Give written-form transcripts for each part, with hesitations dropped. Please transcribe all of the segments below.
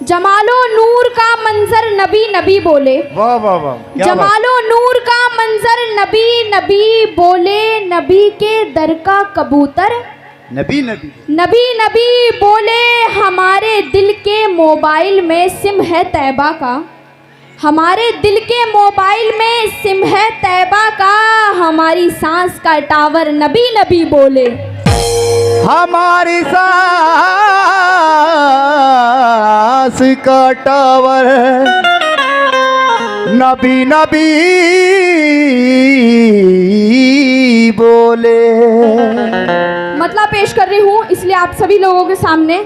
जमालो नूर का मंजर नबी नबी बोले। वाह वाह वाह, क्या बात। जमालो नूर का मंजर नबी नबी बोले, नबी के दर का कबूतर नबी नबी नबी नबी बोले। हमारे दिल के मोबाइल में सिम है तैबा का, हमारे दिल के मोबाइल में सिम है तैबा का। हमारी सांस का टावर नबी नबी बोले। हमारी सांस का टावर नबी नबी बोले। मतलब पेश कर रही हूँ, इसलिए आप सभी लोगों के सामने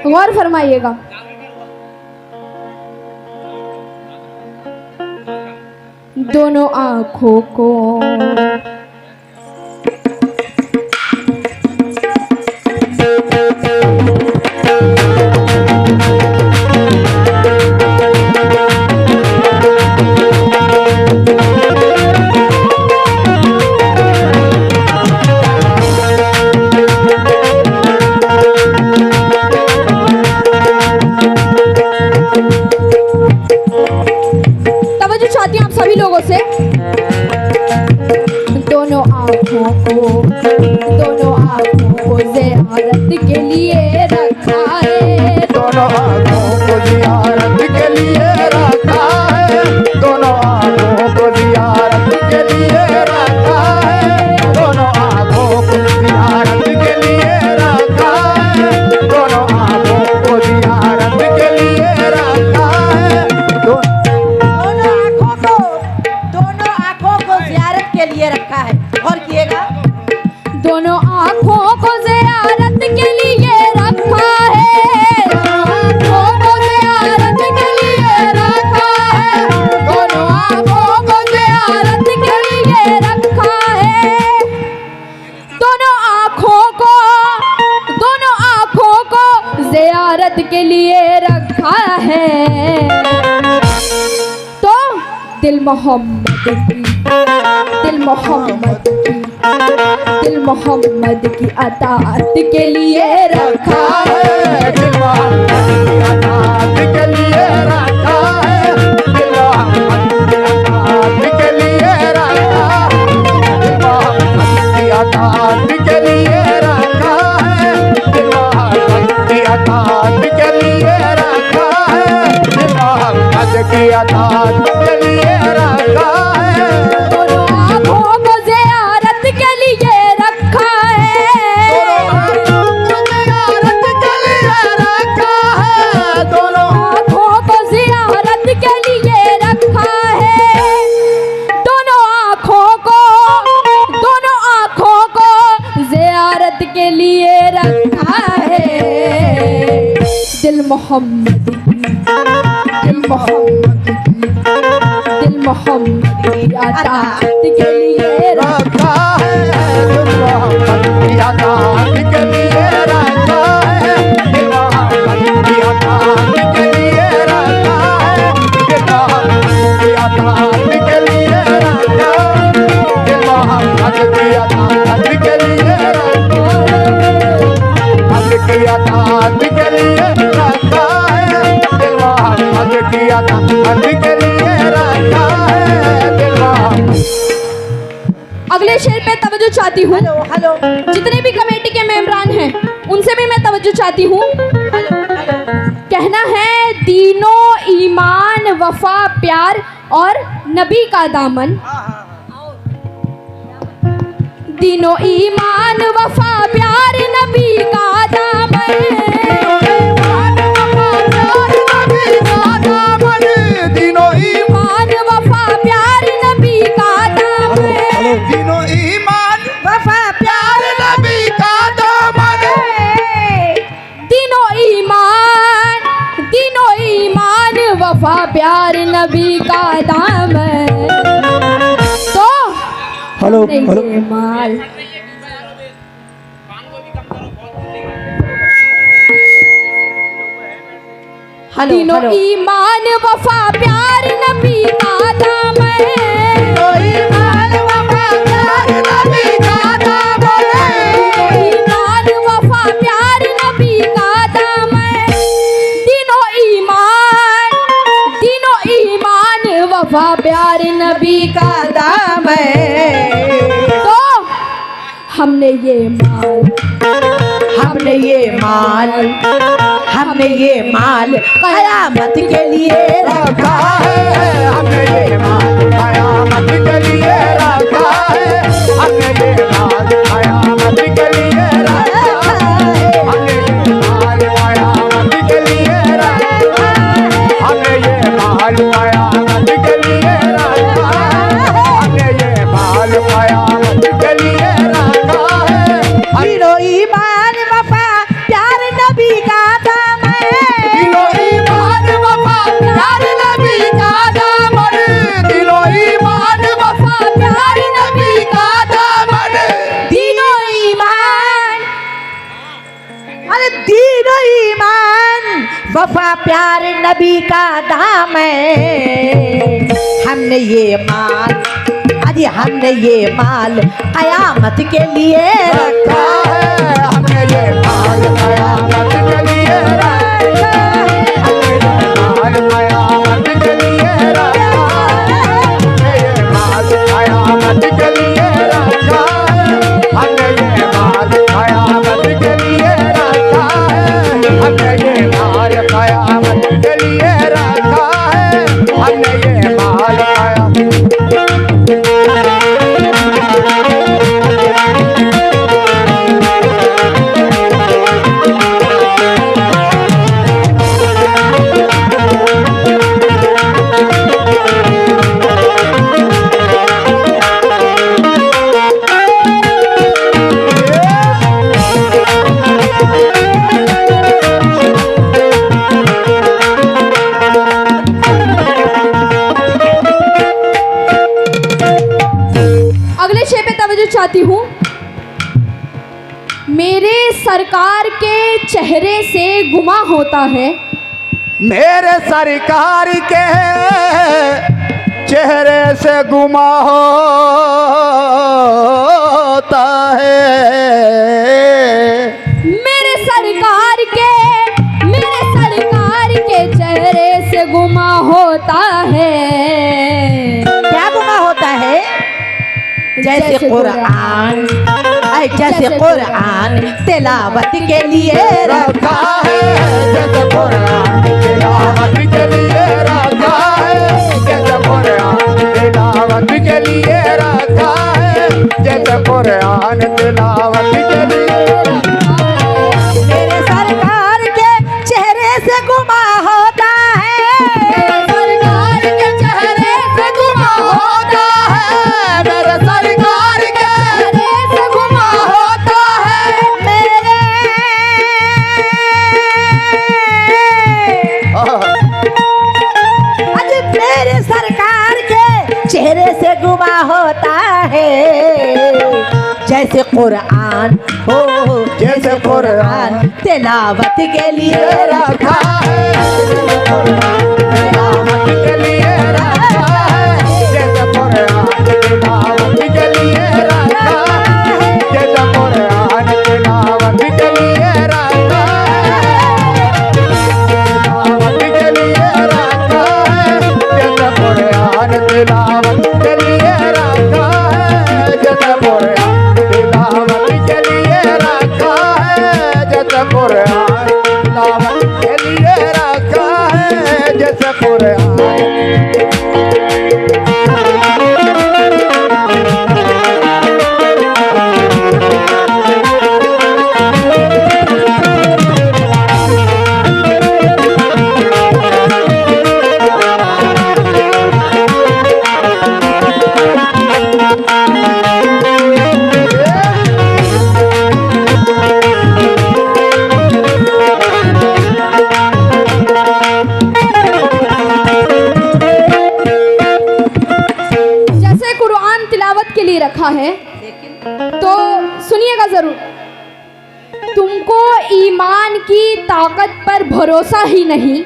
गौर फरमाइएगा। दोनों आँखों को सभी लोगों से, दोनों आँखों को ज़ियारत के लिए रखा है, दोनों आँखों को ज़ियारत के लिए रखा है, दोनों आँखों को ज़ियारत के लिए रखा है, दोनों आँखों को ज़ियारत के लिए रखा है, दोनों आँखों को ज़ियारत के लिए रखा है। के लिए रखा है। और किएगा, दोनों आँखों को ज़ियारत के लिए रखा है, दोनों आँखों को ज़ियारत के लिए रखा है, दोनों आँखों को ज़ियारत के लिए रखा है, दोनों आँखों को ज़ियारत के लिए रखा है। तो दिल मोहम्मद की अताअत के लिए रखा है, दिल मोहम्मद के लिए रखा है, दिल मोहम्मद के लिए रखा है, दिल मोहम्मद की अताअत के लिए रखा है, दिल मोहम्मद की अताअत के लिए रखा है, दिल मोहम्मद की अताअत के लिए रखा है। दोनों आँखों को ज़ियारत के लिए रखा है, दोनों आँखों को ज़ियारत के लिए रखा है, दोनों आँखों को ज़ियारत के लिए रखा है। दिल मोहम्मद की अताअत के लिए रखा है, दिल मोहम्मद की अताअत के लिए रखा है, दिल मोहम्मद की अताअत के लिए रखा है, दिल मोहम्मद की अताअत के लिए रखा है, दिल मोहम्मद की अताअत के लिए रखा है, की अताअत के लिए रखा है, दिल मोहम्मद की अताअत के लिए रखा है, दिल मोहम्मद। अगले शेर पे तवज्जो चाहती हूँ। हेलो जितने भी कमेटी के मेंबरान हैं उनसे भी मैं तवज्जो चाहती हूँ। कहना है दीनों ईमान वफा प्यार और नबी का दामन, दीनों ईमान वफा प्यार नबी का दामन, दिनों ईमान वफा प्यार नबी का दामन, दिनों ईमान वफा प्यार नबी का दामन, दिनों ईमान वफा प्यार नबी का दामन। तो हेलो ये माल दिनों ईमान वफा प्यार नबी का दामन, ईमान वफा प्यार नबी का दामन, ईमान वफा प्यार नबी का दामन, वफा प्यार नबी का दाम है। तो हमने ये माल हमने ये माल कयामत के लिए रखा है, हमने ये माल कयामत के लिए रखा है, हमने ये माल कयामत के लिए रखा है, हमने ये माल कयामत के लिए रखा है, हमने ये माल कयामत के लिए रखा है, हमने ये माल कयामत के लिए रखा है। दिलो ईमान वफा प्यार नबी का दाम है। दिलो ईमान वफा प्यार नबी का दामन, दिलो ईमान वफा प्यार नबी का दामन, दिलो ईमान, अरे दिलो ईमान वफा प्यार नबी का दाम है। हमने ये माल, अरे हमने ये माल कयामत के लिए रखा है, हमने ये माल कयामत के लिए रखा है, हमने ये माल कयामत के लिए रखा है, हमने ये माल कयामत के लिए रखा है, हमने ये माल कयामत के लिए रखा है, हमने ये माल कयामत के लिए रखा है, हमने ये माल कयामत। अगले शेर पे तवज्जो चाहती हूँ। मेरे सरकार के चेहरे से गुमा होता है, मेरे सरकार के चेहरे से गुमा होता है, मेरे सरकार के चेहरे से गुमा होता है। क्या गुमा होता है? जैसे कुरान, जैसे कुरान तिलावत के लिए रखा है, जैसे कुरान तिलावत के लिए रखा है, जैसे कुरान तिलावत के लिए रखा है, जैसे कुरान तिलावत के लिए। मेरे सरकार के चेहरे से गुमा होता है, सरकार के चेहरे से गुमा होता है, मेरे सरकार के चेहरे से गुमा होता है। मेरे आज मेरे सरकार के चेहरे से गुमा होता है। जैसे कुरान हो, जैसे कुरान तिलावत के लिए रखा है, तिलावत के लिए रखा है, जैसे कुरान तिलावत के लिए रखा है, जैसे कुरान तिलावत के लिए रखा है, तिलावत के लिए रखा है, जैसे कुरान तिलावत के लिए रखा है, जैसे कुरान तिलावत के लिए रखा है, जैसे कुरान तिलावत के लिए रखा है, जैसे कुरान। जैसे कुरान तिलावत के लिए रखा है, तो सुनिएगा जरूर। तुमको ईमान की ताकत पर भरोसा ही नहीं,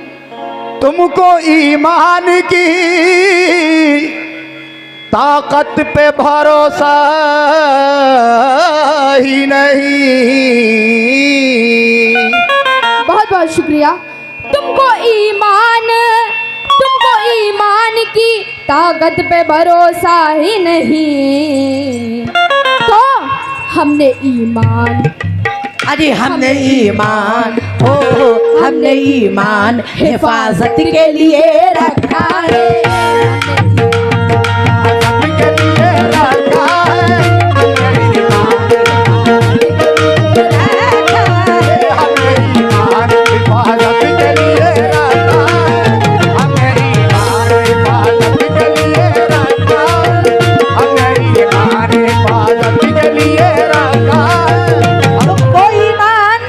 तुमको ईमान की ताकत पे भरोसा ही नहीं। बहुत बहुत शुक्रिया। तुमको ईमान की ताकत पे भरोसा ही नहीं, तो हमने ईमान, अरे हमने ईमान, ओ हमने ईमान हिफाजत के लिए रखा है। के लिए रखा है, हमने ईमान हिफाजत के लिए रखा है, हमने ईमान हिफाजत के लिए रखा है, हमने ईमान हिफाजत के लिए रखा है। तुमको ईमान,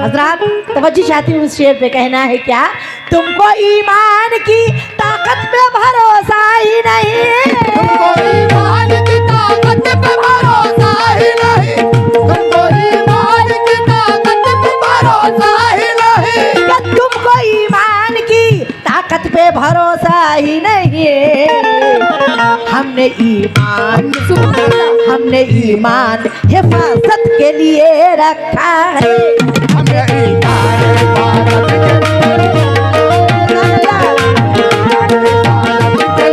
हजरात तवज्जो चाहती हूँ, इस शेर पे कहना है क्या, तुमको ईमान की ताकत पे भरोसा ही नहीं, तुमको ईमान की ताकत पे भरोसा ही नहीं, तुमको ईमान की ताकत पे भरोसा ही नहीं, तुमको ईमान की ताकत पे भरोसा ही नहीं। हमने ईमान, हमने ईमान हिफाजत के लिए रखा है। हमने ईमान हिफाजत के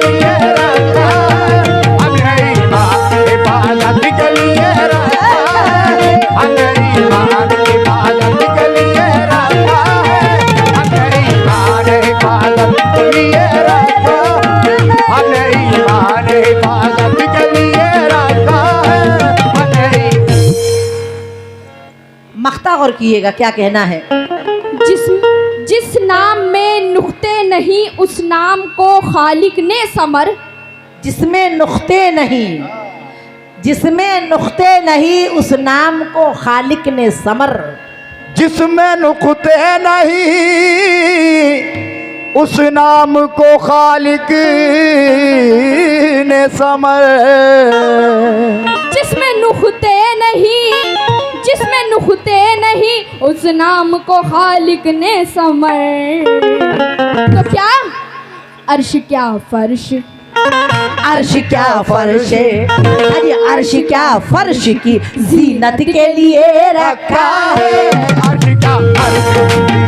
लिए रखा है, हमने ईमान हिफाजत के लिए रखा है, हमने ईमान हिफाजत के लिए रखा है, हमने ईमान हिफाजत के लिए रखा है, हमने ईमान हिफाजत के लिए रखा है, हमने। मख्ता गौर कीजिएगा क्या कहना है, जिस नाम में नुक्ते नहीं उस नाम को खालिक ने समर, जिसमें नुक्ते नहीं, जिसमें नुक्ते नहीं उस नाम को खालिक ने समर, जिसमें नुक्ते नहीं उस नाम को खालिक ने समर, जिसमें नुक्ते नहीं, जिसमें नुक्ते नहीं उस नाम को खालिक ने समर, तो क्या अर्श क्या फर्श, अर्श क्या फर्श है, अरे अर्श क्या फर्श की जीनत के लिए रखा है। अर्श का अर्श